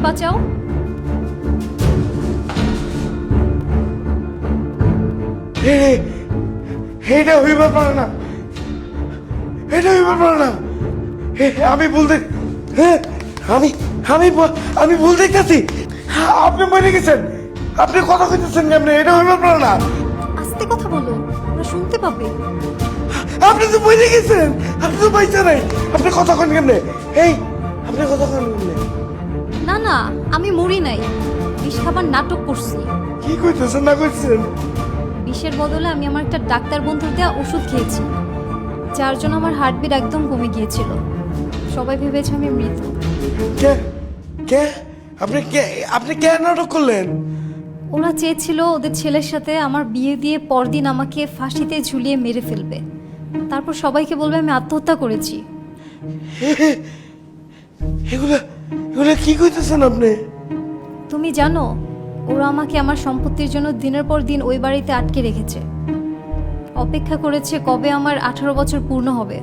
বাঁচাও। এটা হইবা পারে না, এটা হইবা পারে না। আমি বলতে আমি আমি আমি ভুল দেখতেছি। আপনি মরে গেছেন, আপনি কথা কইতেছেন কেমনে? এটা হইবা পারে না। আস্তে কথা বলো, ওরা শুনতে পাবে। আপনি তো মরে গেছেন, আপনি তো পয়সা নাই, আপনি কথা কন কেমনে? এই আপনি কথা কন কেমনে? না না, আমি মরি নাই, বিষ খাবার নাটক করছি। কি কইতেছেন না কইতেছেন? বিষের বদলে আমি আমার একটা ডাক্তার বন্ধুর দেওয়া ওষুধ খেয়েছি, যার জন্য আমার হার্টবিট একদম কমে গিয়েছিল। সবাই ভেবেছে আমি মৃত। কে কে আপনি কেন নাটক করলেন? ওরা চেয়েছিল ওদের ছেলের সাথে আমার বিয়ে দিয়ে পরদিন আমাকে ফাঁসিতে ঝুলিয়ে মেরে ফেলবে, তারপর সবাইকে বলবে আমি আত্মহত্যা করেছি। এগুলা এগুলা কি কইতেছেন আপনি? তুমি জানো, ওরা আমাকে আমার সম্পত্তির জন্য দিনের পর দিন ওই বাড়িতে আটকে রেখেছে। অপেক্ষা করেছে কবে আমার 18 বছর পূর্ণ হবে,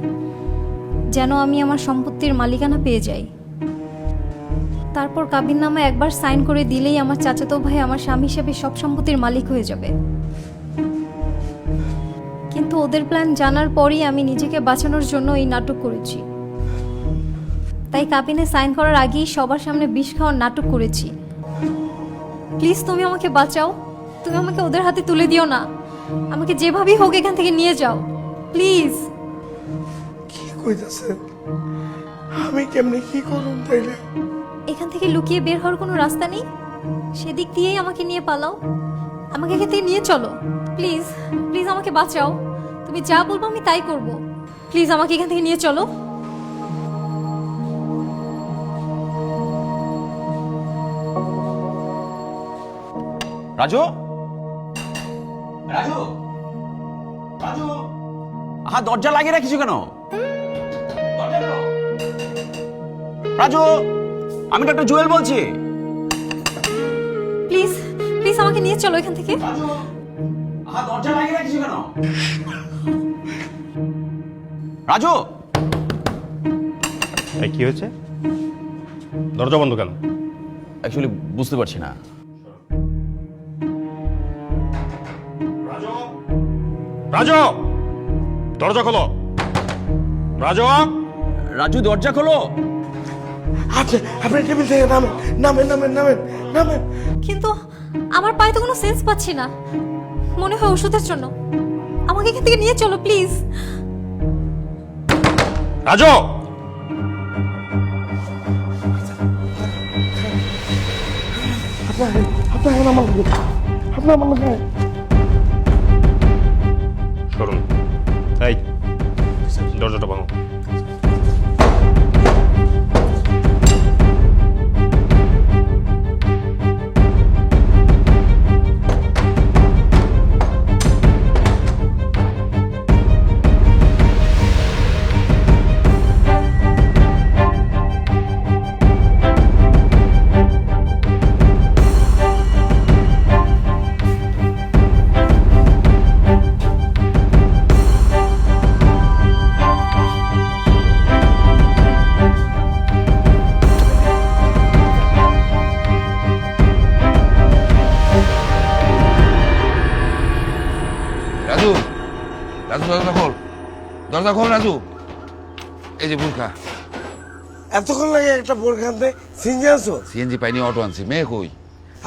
যেন আমি আমার সম্পত্তির মালিকানা পেয়ে যাই। তারপর কাবিননামা একবার সাইন করে দিলেই আমার চাচাতো ভাই আমার স্বামী হিসেবে সব সম্পত্তির মালিক হয়ে যাবে। কিন্তু ওদের প্ল্যান জানার পরই আমি নিজেকে বাঁচানোর জন্য এই নাটক করেছি। তাই কাবিনে সাইন করার আগেই সবার সামনে বিষ খাওয়ার নাটক করেছি। প্লিজ তুমি আমাকে বাঁচাও, তুমি আমাকে ওদের হাতে তুলে দিও না, আমাকে যেভাবেই হোক এখান থেকে নিয়ে যাও প্লিজ। কি কইতাছেন? আমি কেমনে কি করুন তাইলে? এখান থেকে লুকিয়ে বের হওয়ার কোনো রাস্তা নেই? সেদিক দিয়েই আমাকে নিয়ে পালাও, আমাকে এখান থেকে নিয়ে চলো প্লিজ। প্লিজ আমাকে বাঁচাও, তুমি যা বলবো আমি তাই করব। প্লিজ আমাকে এখান থেকে নিয়ে চলো। রাজু, রাজু, রাজু, আহা দরজা লাগিয়ে রাখিস কেন? দরজা খোলো। রাজু, আমি ডক্টর জুয়েল বলছি। প্লিজ প্লিজ আমাকে নিয়ে চলো এখান থেকে। রাজু, আহা দরজা লাগিয়ে রাখিস কেন? রাজু, এই কি হয়েছে? দরজা বন্ধ কেন? অ্যাকচুয়ালি বুঝতে পারছি না। রাজু, দরজা খোলো। রাজু, রাজু দরজা খোলো। আপনি টেবিল থেকে নামেন, নামেন, নামেন, নামেন, নামেন। কিন্তু আমার পায়ে তো কোনো সেন্স পাচ্ছি না, মনে হয় ওষুধের জন্য। আমাকে এখান থেকে নিয়ে চলো প্লিজ। রাজু, আপনার আমার আপনার আমার সরুন। এই দরজাটা ভাঙো। রাজু, রাজু দরজা খোল, দরজা খোল রাজু। এই যে বোরখা। এতক্ষণ লাগে একটা বোরখা আনতে? সিনজি আনছো? সিএনজি পাইনি, অটো আনছি। মেয়ে কই?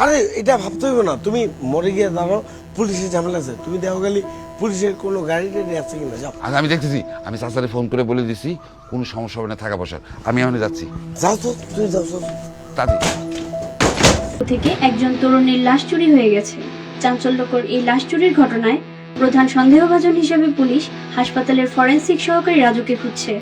আরে এটা ভাবতে হইব না, তুমি মরে গিয়ে দাঁড়াও, পুলিশের ঝামেলা আছে। তুমি দেখো গেলি পুলিশের কোনো গাড়ি টাড়ি আছে কিনা, যাও। আচ্ছা আমি দেখতেছি, আমি চাচারে ফোন করে বলে দিছি কোনো সমস্যা হবে না থাকা বসার। আমি এখন যাচ্ছি। যাও তো, তুমি যাও যাও। তাতে থেকে একজন তরুণীর লাশ চুরি হয়ে গেছে। চাঞ্চল্যকর এই লাশ চুরির ঘটনায় প্রধান সন্দেহভাজন হিসেবে পুলিশ হাসপাতালের ফরেনসিক সহকারী রাজুকে খুঁজছে।